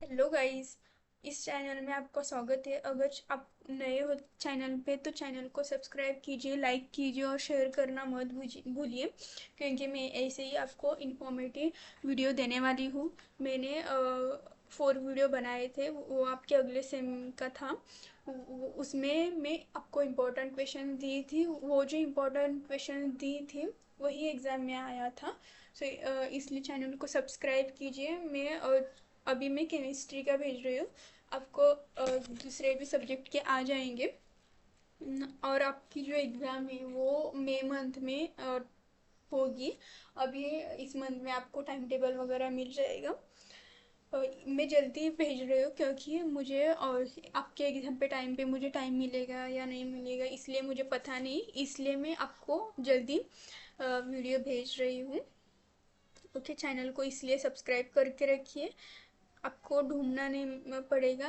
Hello guys. इस channel में आपका स्वागत है। अगर आप नए हो चैनल पे तो चैनल को सब्सक्राइब कीजिए, लाइक कीजिए और शेयर करना मत भूलिए, क्योंकि मैं ऐसे ही आपको इन्फॉर्मेटिव वीडियो देने वाली हूँ। मैंने 4 वीडियो बनाए थे, वो आपके अगले सेम का था। उसमें मैं आपको इम्पोर्टेंट क्वेश्चन दी थी, वो जो इम्पोर्टेंट क्वेश्चन दी थी वही एग्ज़ाम में आया था। सो इसलिए चैनल को सब्सक्राइब कीजिए। अभी मैं केमिस्ट्री का भेज रही हूँ आपको। दूसरे भी सब्जेक्ट के आ जाएंगे। और आपकी जो एग्ज़ाम है वो मई मंथ में होगी। अभी इस मंथ में आपको टाइम टेबल वगैरह मिल जाएगा। मैं जल्दी भेज रही हूँ क्योंकि मुझे और आपके एग्ज़ाम पे टाइम पे मुझे टाइम मिलेगा या नहीं मिलेगा, इसलिए मुझे पता नहीं, इसलिए मैं आपको जल्दी वीडियो भेज रही हूँ। ओके, चैनल को इसलिए सब्सक्राइब करके रखिए, आपको ढूंढना नहीं पड़ेगा।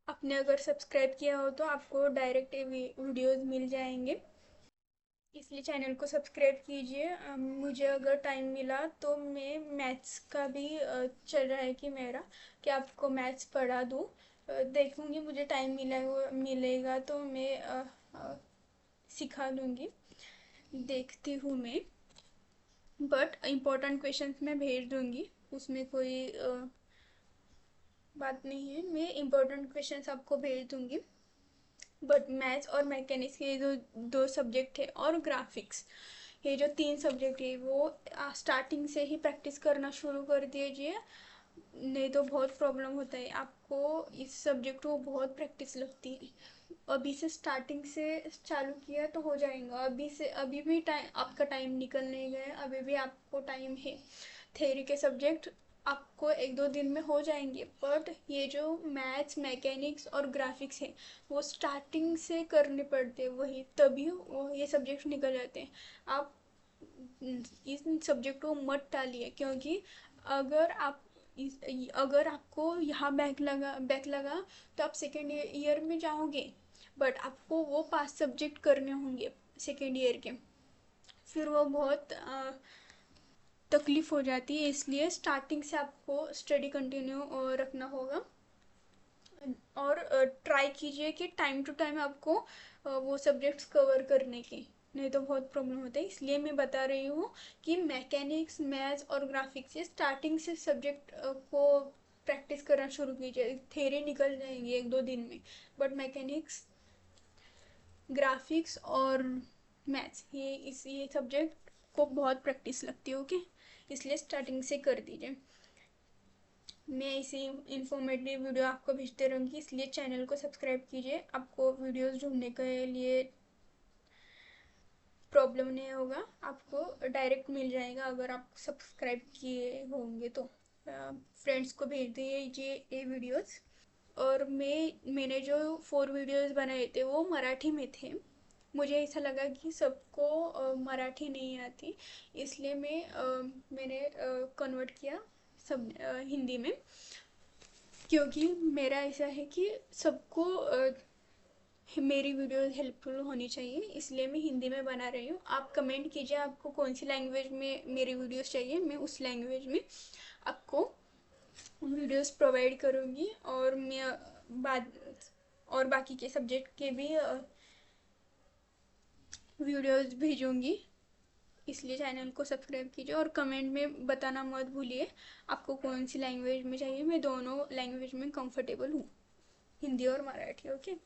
आपने अगर सब्सक्राइब किया हो तो आपको डायरेक्ट वीडियोस मिल जाएंगे, इसलिए चैनल को सब्सक्राइब कीजिए। मुझे अगर टाइम मिला तो मैं मैथ्स का भी चल रहा है कि मेरा कि आपको मैथ्स पढ़ा दूँ। देखूँगी, मुझे टाइम मिलेगा तो मैं सिखा दूँगी। देखती हूँ मैं, बट इम्पोर्टेंट क्वेश्चंस मैं भेज दूँगी, उसमें कोई बात नहीं है। मैं इम्पोर्टेंट क्वेश्चंस आपको भेज दूँगी। बट मैथ्स और मैकेनिक्स के जो दो सब्जेक्ट है और ग्राफिक्स, ये जो 3 सब्जेक्ट है वो स्टार्टिंग से ही प्रैक्टिस करना शुरू कर दीजिए, नहीं तो बहुत प्रॉब्लम होता है आपको। इस सब्जेक्ट को बहुत प्रैक्टिस लगती है। अभी से स्टार्टिंग से चालू किया तो हो जाएगा। अभी से अभी भी टाइम, आपका टाइम निकल नहीं गया, अभी भी आपको टाइम है। थ्योरी के सब्जेक्ट आपको 1-2 दिन में हो जाएंगे, बट ये जो मैथ्स मैकेनिक्स और ग्राफिक्स है वो स्टार्टिंग से करने पड़ते हैं, वही तभी वो ये सब्जेक्ट निकल जाते हैं। आप इन सब्जेक्ट को मत टालिए, क्योंकि अगर आप अगर आपको यहाँ बैक लगा तो आप सेकेंड ईयर में जाओगे, बट आपको वो 5 सब्जेक्ट करने होंगे सेकेंड ईयर के, फिर वो बहुत तकलीफ हो जाती है। इसलिए स्टार्टिंग से आपको स्टडी कंटिन्यू रखना होगा। और ट्राई कीजिए कि टाइम टू टाइम आपको वो सब्जेक्ट्स कवर करने की, नहीं तो बहुत प्रॉब्लम होता है। इसलिए मैं बता रही हूँ कि मैकेनिक्स मैथ्स और ग्राफिक्स से स्टार्टिंग से सब्जेक्ट को प्रैक्टिस करना शुरू कीजिए। थ्योरी निकल जाएंगी 1-2 दिन में, बट मैकेनिक्स ग्राफिक्स और मैथ्स ये सब्जेक्ट को बहुत प्रैक्टिस लगती है। ओके, इसलिए स्टार्टिंग से कर दीजिए। मैं इसी इंफॉर्मेटिव वीडियो आपको भेजते रहूँगी, इसलिए चैनल को सब्सक्राइब कीजिए। आपको वीडियोस ढूंढने के लिए प्रॉब्लम नहीं होगा, आपको डायरेक्ट मिल जाएगा अगर आप सब्सक्राइब किए होंगे तो। फ्रेंड्स को भेज दीजिए ये वीडियोस। और मैंने जो 4 वीडियोस बनाए थे वो मराठी में थे। मुझे ऐसा लगा कि सबको मराठी नहीं आती, इसलिए मैंने कन्वर्ट किया सब हिंदी में, क्योंकि मेरा ऐसा है कि सबको मेरी वीडियो हेल्पफुल होनी चाहिए, इसलिए मैं हिंदी में बना रही हूँ। आप कमेंट कीजिए आपको कौन सी लैंग्वेज में मेरी वीडियोस चाहिए, मैं उस लैंग्वेज में आपको वीडियोस प्रोवाइड करूँगी। और मैं बाद और बाकी के सब्जेक्ट के भी वीडियोस भेजूँगी, इसलिए चैनल को सब्सक्राइब कीजिए। और कमेंट में बताना मत भूलिए आपको कौन सी लैंग्वेज में चाहिए, मैं दोनों लैंग्वेज में कंफर्टेबल हूँ, हिंदी और मराठी। ओके,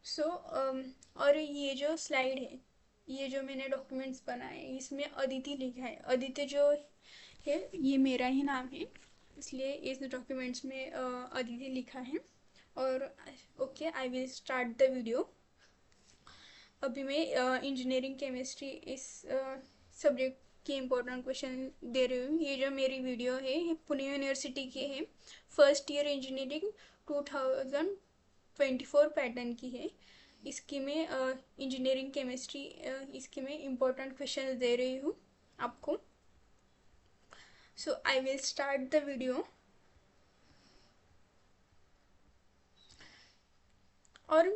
सो और ये जो स्लाइड है, ये जो मैंने डॉक्यूमेंट्स बनाए हैं, इसमें अदिति लिखा है। अदिति जो है ये मेरा ही नाम है, इसलिए इस डॉक्यूमेंट्स में अदिति लिखा है। और okay, I will start the video. अभी मैं इंजीनियरिंग केमिस्ट्री इस सब्जेक्ट के इम्पोर्टेंट क्वेश्चन दे रही हूँ। ये जो मेरी वीडियो है ये पुणे यूनिवर्सिटी की है, फर्स्ट ईयर इंजीनियरिंग 2024 पैटर्न की है। इसकी मैं इंजीनियरिंग केमिस्ट्री इसकी मैं इम्पोर्टेंट क्वेश्चन दे रही हूँ आपको। So I will start the video. और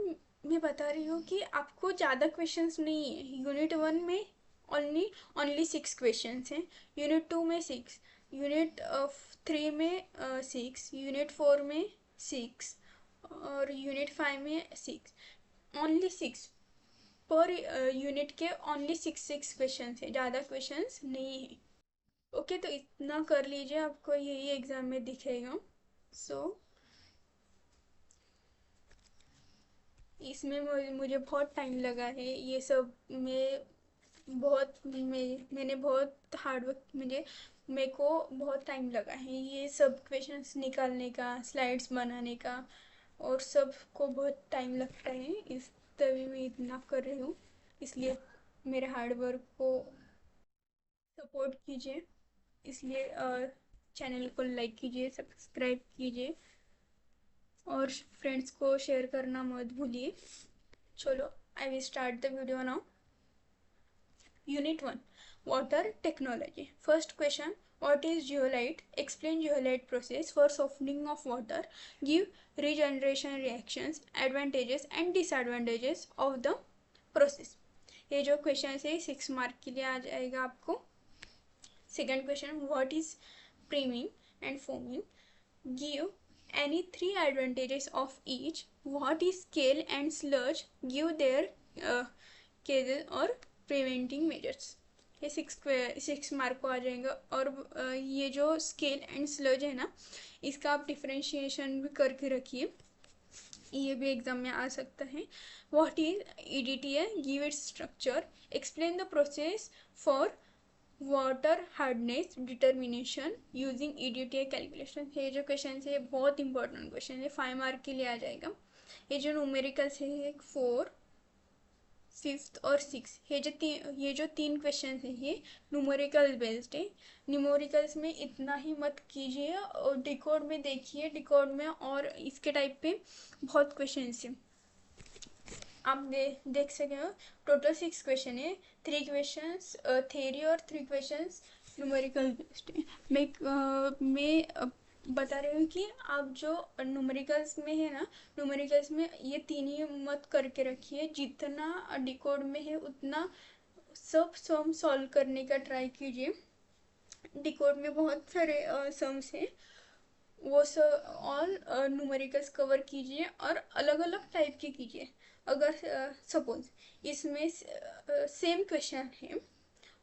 मैं बता रही हूँ कि आपको ज़्यादा क्वेश्चंस नहीं है यूनिट 1 में। ओनली 6 क्वेश्चन हैं। यूनिट 2 में 6, यूनिट 3 में 6, यूनिट 4 में 6 और यूनिट 5 में 6। ओनली 6 पर यूनिट के, ओनली 6 क्वेश्चन है, ज़्यादा क्वेश्चन नहीं है। ओके, तो इतना कर लीजिए, आपको यही एग्जाम में दिखेगा। सो इसमें मुझे बहुत टाइम लगा है ये सब में, मैंने बहुत हार्ड वर्क, मेरे को बहुत टाइम लगा है ये सब क्वेश्चंस निकालने का, स्लाइड्स बनाने का, और सब को बहुत टाइम लगता है। इस तभी मैं इतना कर रही हूँ, इसलिए मेरे हार्ड वर्क को सपोर्ट कीजिए। इसलिए चैनल को लाइक कीजिए, सब्सक्राइब कीजिए और फ्रेंड्स को शेयर करना मत भूलिए। चलो, आई will start the video now. Unit 1, Water Technology. First question, what is zeolite? Explain zeolite process for softening of water. Give regeneration reactions, advantages and disadvantages of the process. ये जो question है 6 mark के लिए आ जाएगा आपको। Second question, what is प्रीमिंग and foaming? Give any 3 advantages of each. What is scale and sludge? Give their cases और preventing measures. ये 6 मार्क को आ जाएगा। और ये जो स्केल एंड स्लज है ना, इसका आप डिफ्रेंशिएशन भी करके रखिए, ये भी एग्जाम में आ सकता है। What is EDTA? Give its structure. Explain the process for water hardness determination using EDTA calculation. ये जो क्वेश्चन है बहुत इंपॉर्टेंट क्वेश्चन है, 5 मार्क के लिए आ जाएगा। ये जो न्यूमेरिकल्स है 4, 5th और 6, ये जो 3 क्वेश्चन है ये न्यूमेरिकल बेस्ड है। न्यूमेरिकल्स में इतना ही मत कीजिए, और डिकोड में देखिए, डिकोड में और इसके टाइप पे बहुत क्वेश्चन है, आप देख सके हो। टोटल 6 क्वेश्चन है, 3 क्वेश्चन थेरी और 3 क्वेश्चन न्यूमेरिकल बेस्ड है। मैं बता रही हूँ कि आप जो न्यूमेरिकल्स में है ना, न्यूमेरिकल्स में ये 3 ही मत करके रखिए, जितना डिकोड में है उतना सब सम सॉल्व करने का ट्राई कीजिए। डिकोड में बहुत सारे सम्स हैं, वो सब ऑल न्यूमेरिकल्स कवर कीजिए और अलग अलग टाइप के कीजिए। अगर सपोज इसमें सेम क्वेश्चन है,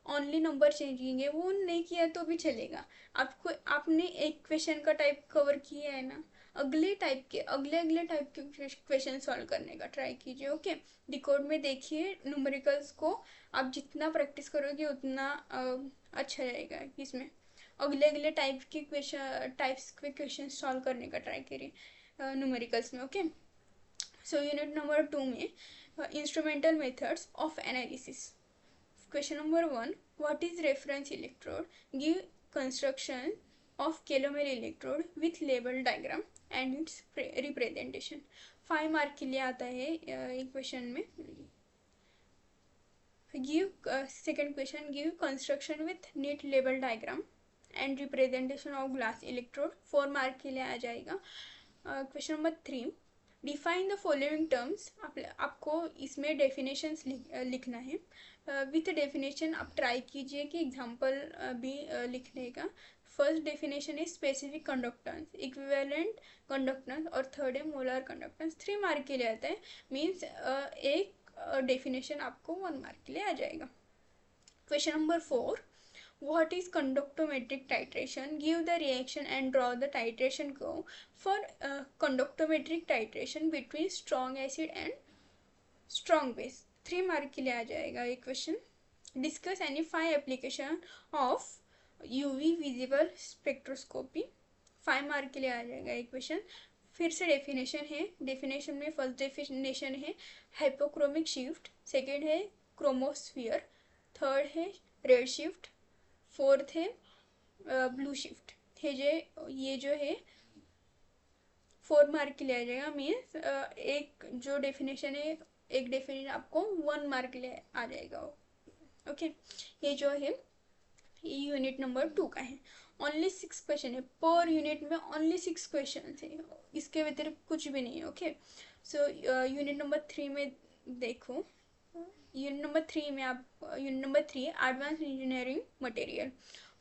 ओनली नंबर चेंजिंग है, वो नहीं किया तो भी चलेगा। आपने एक क्वेश्चन का टाइप कवर किया है ना, अगले अगले टाइप के क्वेश्चन सॉल्व करने का ट्राई कीजिए। ओके, डिकोड में देखिए, न्यूमेरिकल्स को आप जितना प्रैक्टिस करोगे उतना अच्छा रहेगा। इसमें अगले टाइप्स के क्वेश्चन सॉल्व करने का ट्राई करिए न्यूमेरिकल्स में। ओके, सो यूनिट नंबर 2 में instrumental methods of analysis. Question number 1, what is reference electrode? Give construction of calomel electrode with label diagram and its representation. 5 mark के लिए आता है एक क्वेश्चन में। Second question, give construction with neat label diagram and representation of glass electrode, 4 mark के लिए आ जाएगा। Question number 3, define the following terms. आपको इसमें डेफिनेशंस लिखना है। विथ डेफिनेशन आप ट्राई कीजिए कि एग्जांपल भी लिखने का। फर्स्ट डेफिनेशन है स्पेसिफिक कंडक्टेंस, इक्विवेलेंट कंडक्टेंस, और थर्ड है मोलर कंडक्टेंस। 3 मार्क के लिए आता है, मीन्स एक डेफिनेशन आपको 1 मार्क के लिए आ जाएगा। Question number 4, what is conductometric titration? Give the reaction and draw the titration curve for conductometric titration between strong acid and strong base। 3 mark के लिए आ जाएगा ये question. Discuss any 5 application of UV visible spectroscopy, 5 mark के लिए आ जाएगा ये क्वेश्चन। फिर से डेफिनेशन है, डेफिनेशन में फर्स्ट डेफिनेशन है हाइपोक्रोमिक शिफ्ट, सेकेंड है क्रोमोस्फियर, थर्ड है रेड शिफ्ट, फोर्थ है ब्लू शिफ्ट। ये जो है 4 मार्क के लिए आ जाएगा। मीन्स एक जो डेफिनेशन है, एक डेफिनेशन आपको 1 मार्क के लिए आ जाएगा। ओके, ये जो है ये यूनिट नंबर 2 का है। ओनली 6 क्वेश्चन है पर यूनिट में, ओनली 6 क्वेश्चन है, इसके व्यतिरिक्त कुछ भी नहीं है। ओके, सो यूनिट नंबर 3 में देखो, यूनिट नंबर 3 में आप unit number 3 advance engineering material.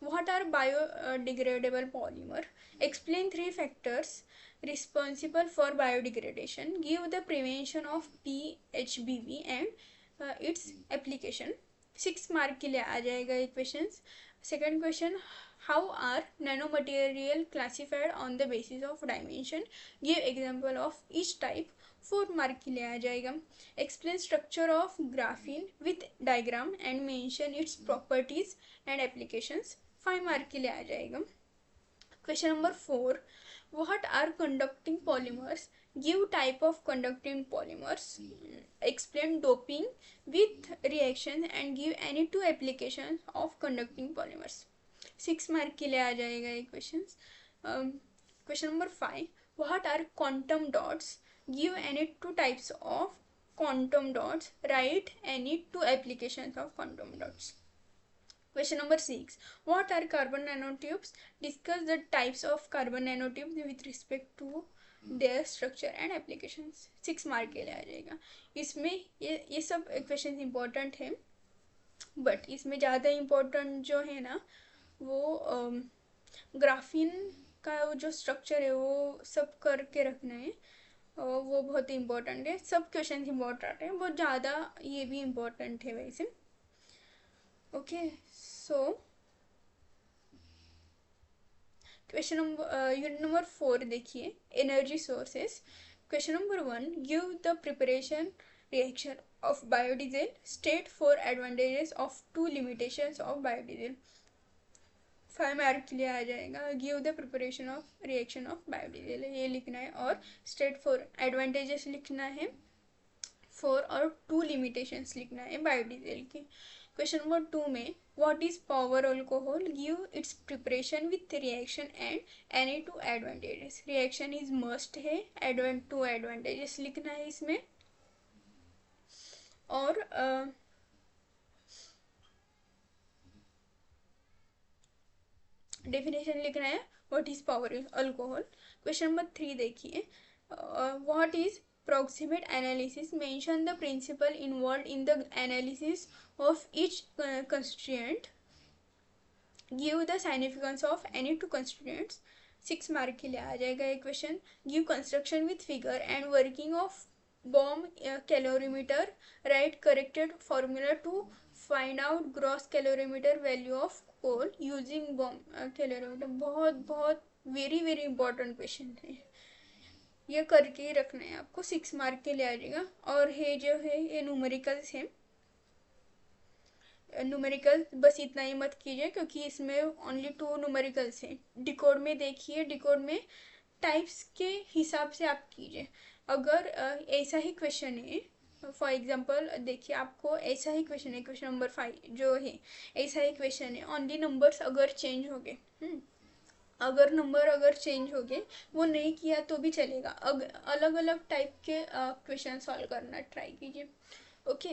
What are biodegradable polymer? Explain 3 factors responsible for biodegradation. Give the prevention of PHBV and its application. 6 mark के लिए आ जाएगा ये question. Second question, how are nanomaterial classified on the basis of dimension. Give example of each type. 4 mark के लिए आ जाएगा. Explain structure of graphene with diagram and mention its properties and applications. 5 mark के लिए आ जाएगा. Question number 4, what are conducting polymers. Give type of conducting polymers. Explain doping with reaction and give any 2 application of conducting polymers. 6 mark के लिए आ जाएगा ये question. Question number 5, what are quantum dots. Give any 2 types of quantum dots. Write any 2 applications of quantum dots. Question number 6, what are carbon nanotubes. Discuss the types of carbon nanotubes with respect to their structure and applications. 6 mark के लिए आ जाएगा. इसमें ये सब question important है, but इसमें ज़्यादा इम्पोर्टेंट जो है ना वो ग्राफीन का जो स्ट्रक्चर है वो सब करके रखना है. वो बहुत इम्पोर्टेंट है. सब क्वेश्चन इम्पोर्टेंट है, बहुत ज़्यादा ये भी इम्पोर्टेंट है वैसे. Okay, so question number unit number 4 देखिए, energy sources. Question number 1, give the preparation reaction of biodiesel. State 4 advantages of 2 limitations of biodiesel. 5 mark के लिए आ जाएगा. Give the preparation of reaction of biodiesel ये लिखना है, और स्टेट 4 एडवांटेजेस लिखना है 4, और 2 लिमिटेशंस लिखना है बायोडीजल की. क्वेश्चन नंबर 2 में, what is power alcohol. Give its preparation with reaction and any 2 advantages. Reaction is must है, 2 एडवांटेजेस लिखना है इसमें, और डेफिनेशन लिखना है what is power alcohol. Question number 3 देखिए, what is proximate analysis. Mention the principle involved in the analysis of each constituent. Give the significance of any 2 constituents. 6 mark के लिए आ जाएगा ये question. Give construction with figure and working of bomb calorimeter. Write corrected formula to find out gross calorimeter value of coal using bomb calorimeter. बहुत very important question है, ये करके ही रखना है आपको. 6 मार्क के लिए आ जाएगा. और ये जो है ये न्यूमेरिकल्स है. न्यूमेरिकल बस इतना ही मत कीजिए, क्योंकि इसमें ओनली 2 न्यूमेरिकल्स हैं. डिकोड में देखिए, डिकोड में टाइप्स के हिसाब से आप कीजिए. अगर ऐसा ही क्वेश्चन है, फॉर एग्जांपल देखिए, आपको ऐसा ही क्वेश्चन है, क्वेश्चन नंबर 5 जो है ऐसा ही क्वेश्चन है. ओनली नंबर्स अगर चेंज हो गए, अगर नंबर अगर चेंज हो गए, वो नहीं किया तो भी चलेगा. अलग अलग टाइप के क्वेश्चन सॉल्व करना ट्राई कीजिए. ओके,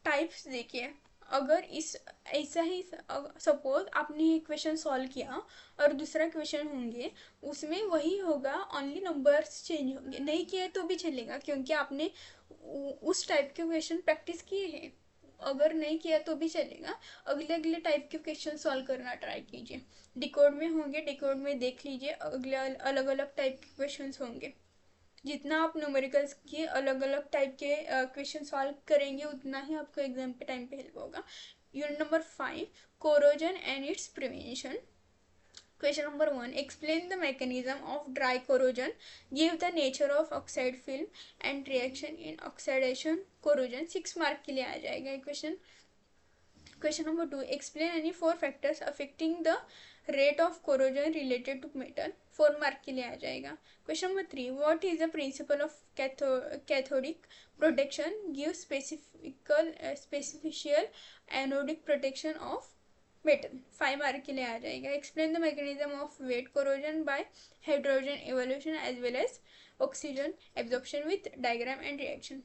टाइप्स देखिए. अगर इस ऐसा ही सपोज आपने एक क्वेश्चन सॉल्व किया और दूसरा क्वेश्चन होंगे, उसमें वही होगा, ओनली नंबर्स चेंज होंगे. नहीं किया तो भी चलेगा, क्योंकि आपने उस टाइप के क्वेश्चन प्रैक्टिस किए हैं. अगर नहीं किया तो भी चलेगा. अगले टाइप के क्वेश्चन सॉल्व करना ट्राई कीजिए. डिकोड में होंगे, डिकोड में देख लीजिए, अगले अलग अलग टाइप के क्वेश्चंस होंगे. जितना आप न्यूमेरिकल्स के अलग अलग टाइप के क्वेश्चन सॉल्व करेंगे, उतना ही आपको एग्जाम पे टाइम पे हेल्प होगा. Unit number 5, corrosion and it's prevention. Question number 1, explain the mechanism of dry corrosion. Give the nature of oxide film and reaction in oxidation corrosion. 6 mark के लिए आ जाएगा ये question. Question number 2, explain any 4 factors affecting the rate of corrosion related to metal. 4 mark के लिए आ जाएगा. Question number 3, what is the principle of cathodic protection. Give specifical anodic protection of metal. 5 mark के लिए आ जाएगा. Explain the mechanism of wet corrosion by hydrogen evolution as well as oxygen absorption with diagram and reaction.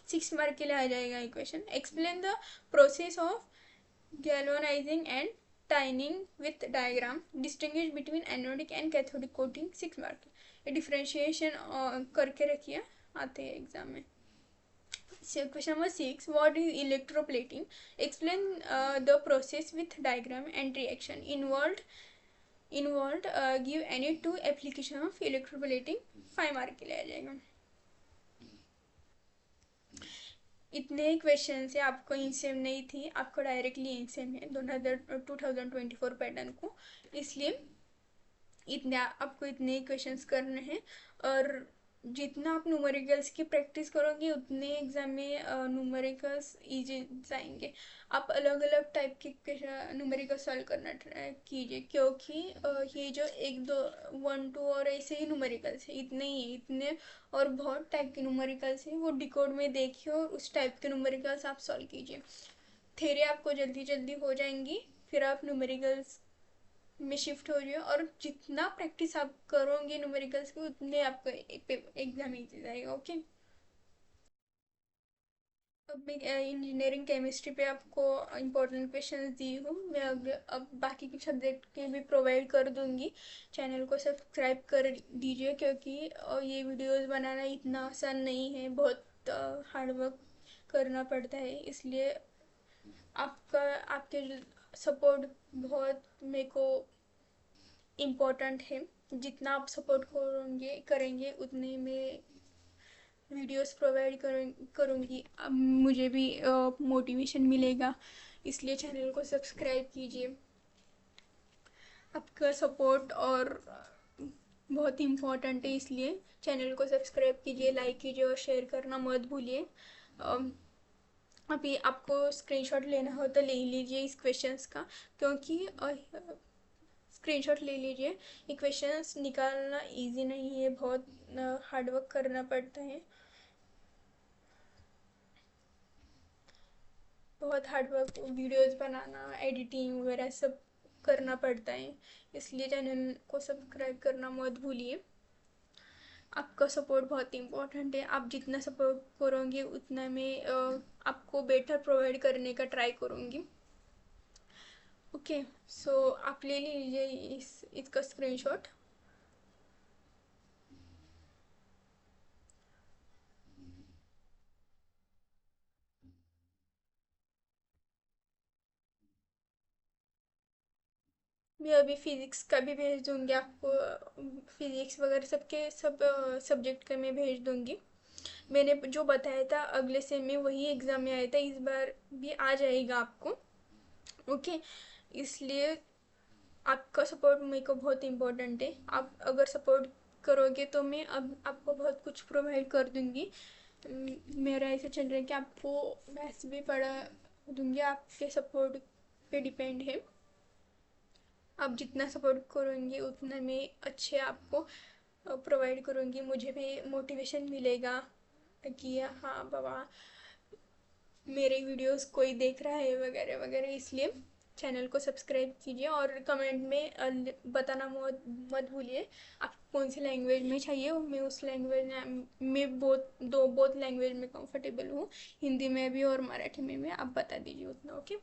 6 mark के लिए आ जाएगा ये question. Explain the process of galvanising and tinning with diagram. Distinguish between anodic and cathodic coating. 6 mark. ये differentiation करके रखिए, आते हैं एग्जाम में. So question number 6, what is electroplating? Explain the process with diagram and reaction involved. Give any two application of electroplating. 5 mark के लिए आ जाएगा. इतने क्वेश्चन से आपको इंसेम नहीं थी, आपको डायरेक्टली इंसेम है 2024 पैटर्न को, इसलिए इतने आपको इतने क्वेश्चंस करने हैं. और जितना आप न्यूमेरिकल्स की प्रैक्टिस करोगे उतने एग्जाम में न्यूमेरिकल्स इजी जाएंगे. आप अलग अलग टाइप के न्यूमेरिकल सॉल्व करना ट्राई कीजिए, क्योंकि ये जो एक दो 1 2 और ऐसे ही न्यूमेरिकल्स है, इतने ही इतने और बहुत टाइप के न्यूमेरिकल्स हैं, वो डिकोड में देखिए और उस टाइप के न्यूमेरिकल्स आप सॉल्व कीजिए. थ्योरी आपको जल्दी जल्दी हो जाएंगी, फिर आप न्यूमेरिकल्स में शिफ्ट हो रही हो. और जितना प्रैक्टिस आप करोगे न्यूमेरिकल्स की उतने आपको एग्जाम इजी जाएगा. ओके, अब मैं इंजीनियरिंग केमिस्ट्री पे आपको इम्पोर्टेंट क्वेश्चंस दी हूँ. मैं अब बाकी के सब्जेक्ट के भी प्रोवाइड कर दूँगी. चैनल को सब्सक्राइब कर दीजिए, क्योंकि ये वीडियोस बनाना इतना आसान नहीं है, बहुत हार्ड वर्क करना पड़ता है. इसलिए आपके सपोर्ट बहुत मेरे को इम्पोर्टेंट है. जितना आप सपोर्ट करेंगे उतने में वीडियोस प्रोवाइड करूँगी. अब मुझे भी मोटिवेशन मिलेगा, इसलिए चैनल को सब्सक्राइब कीजिए. आपका सपोर्ट और बहुत इम्पोर्टेंट है, इसलिए चैनल को सब्सक्राइब कीजिए, लाइक कीजिए और शेयर करना मत भूलिए. अभी आपको स्क्रीनशॉट लेना हो तो ले लीजिए इस क्वेश्चंस का, क्योंकि स्क्रीनशॉट ले लीजिए. ये क्वेश्चंस निकालना इजी नहीं है, बहुत हार्ड वर्क करना पड़ता है, बहुत हार्ड वर्क. वीडियोस बनाना, एडिटिंग वगैरह सब करना पड़ता है, इसलिए चैनल को सब्सक्राइब करना मत भूलिए. आपका सपोर्ट बहुत इम्पोर्टेंट है. आप जितना सपोर्ट करोगे उतना मैं आपको बेटर प्रोवाइड करने का ट्राई करूँगी. ओके, सो आप ले लीजिए इसका स्क्रीनशॉट. मैं अभी फिज़िक्स का भी भेज दूँगी आपको. फिज़िक्स वगैरह सब सब्जेक्ट का मैं भेज दूँगी. मैंने जो बताया था अगले सेम में वही एग्ज़ाम में आया था, इस बार भी आ जाएगा आपको. ओके, इसलिए आपका सपोर्ट मेरे को बहुत इम्पोर्टेंट है. आप अगर सपोर्ट करोगे तो मैं अब आपको बहुत कुछ प्रोवाइड कर दूँगी. मेरा ऐसा चल रहा है कि आपको मैथ्स भी पढ़ा दूँगी, आपके सपोर्ट पे डिपेंड है. आप जितना सपोर्ट करोगे उतना मैं अच्छे आपको प्रोवाइड करूँगी. मुझे भी मोटिवेशन मिलेगा कि हाँ बाबा मेरे वीडियोस कोई देख रहा है वगैरह वगैरह. इसलिए चैनल को सब्सक्राइब कीजिए और कमेंट में बताना मत भूलिए आपको कौन सी लैंग्वेज में चाहिए. मैं उस लैंग्वेज में बोथ लैंग्वेज में कंफर्टेबल हूँ, हिंदी में भी और मराठी में भी. आप बता दीजिए उतना. ओके,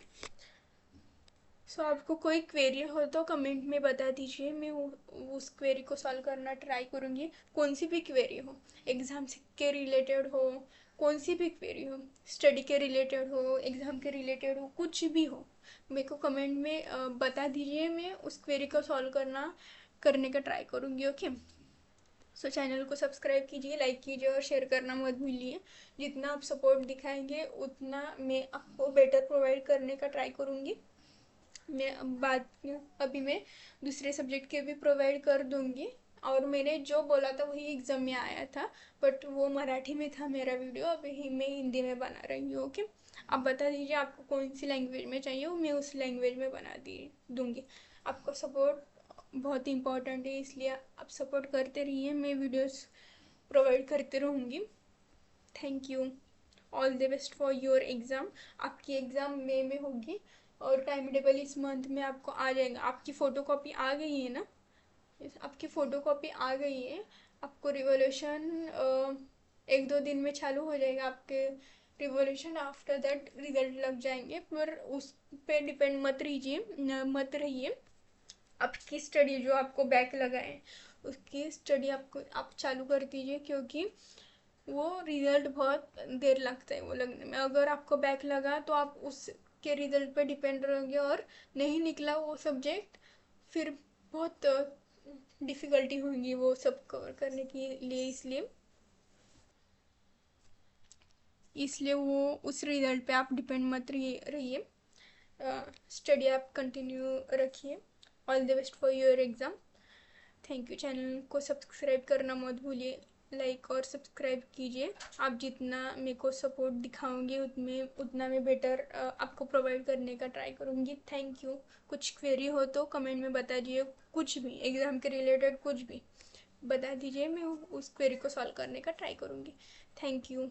सो आपको कोई क्वेरी हो तो कमेंट में बता दीजिए, मैं उस क्वेरी को सॉल्व करना ट्राई करूँगी. कौन सी भी क्वेरी हो, एग्ज़ाम के रिलेटेड हो, कौन सी भी क्वेरी हो, स्टडी के रिलेटेड हो, एग्ज़ाम के रिलेटेड हो, कुछ भी हो, मेरे को कमेंट में बता दीजिए. मैं उस क्वेरी को सॉल्व करने का ट्राई करूँगी. ओके, सो चैनल को सब्सक्राइब कीजिए, लाइक कीजिए और शेयर करना मत भूलिए. जितना आप सपोर्ट दिखाएंगे उतना मैं आपको बेटर प्रोवाइड करने का ट्राई करूँगी. मैं अभी मैं दूसरे सब्जेक्ट के भी प्रोवाइड कर दूँगी. और मैंने जो बोला था वही एग्ज़ाम में आया था, बट वो मराठी में था मेरा वीडियो, अभी मैं हिंदी में बना रही हूँ. ओके, आप बता दीजिए आपको कौन सी लैंग्वेज में चाहिए, वो मैं उस लैंग्वेज में बना दूँगी. आपको सपोर्ट बहुत इम्पोर्टेंट है, इसलिए आप सपोर्ट करते रहिए. मैं वीडियोस प्रोवाइड करते रहूँगी. Thank you. All the best for your exam. आपकी एग्ज़ाम मई में होगी और टाइम टेबल इस मंथ में आपको आ जाएगा. आपकी फ़ोटो कॉपी आ गई है ना? आपकी फ़ोटो कॉपी आ गई है. आपको रिवोल्यूशन 1-2 दिन में चालू हो जाएगा. आपके रिवोल्यूशन आफ्टर दैट रिजल्ट लग जाएंगे, पर उस पर डिपेंड मत रहिए. आपकी स्टडी जो आपको बैक लगा है उसकी स्टडी आप चालू कर दीजिए, क्योंकि वो रिजल्ट बहुत देर लगता है वो लगने में। अगर आपको बैक लगा तो आप उसके रिजल्ट पे डिपेंड रहोगे, और नहीं निकला वो सब्जेक्ट फिर बहुत डिफ़िकल्टी होगी वो सब कवर करने के लिए। इसलिए वो उस रिजल्ट पे आप डिपेंड मत रहिए। स्टडी आप कंटिन्यू रखिए। All the best for your exam. Thank you. Channel को सब्सक्राइब करना मत भूलिए, लाइक और सब्सक्राइब कीजिए। आप जितना मेरे को सपोर्ट दिखाओगे उतना मैं बेटर आपको प्रोवाइड करने का ट्राई करूँगी। Thank you. कुछ क्वेरी हो तो कमेंट में बता दीजिए, कुछ भी एग्ज़ाम के रिलेटेड कुछ भी बता दीजिए, मैं उस क्वेरी को सॉल्व करने का ट्राई करूँगी। Thank you.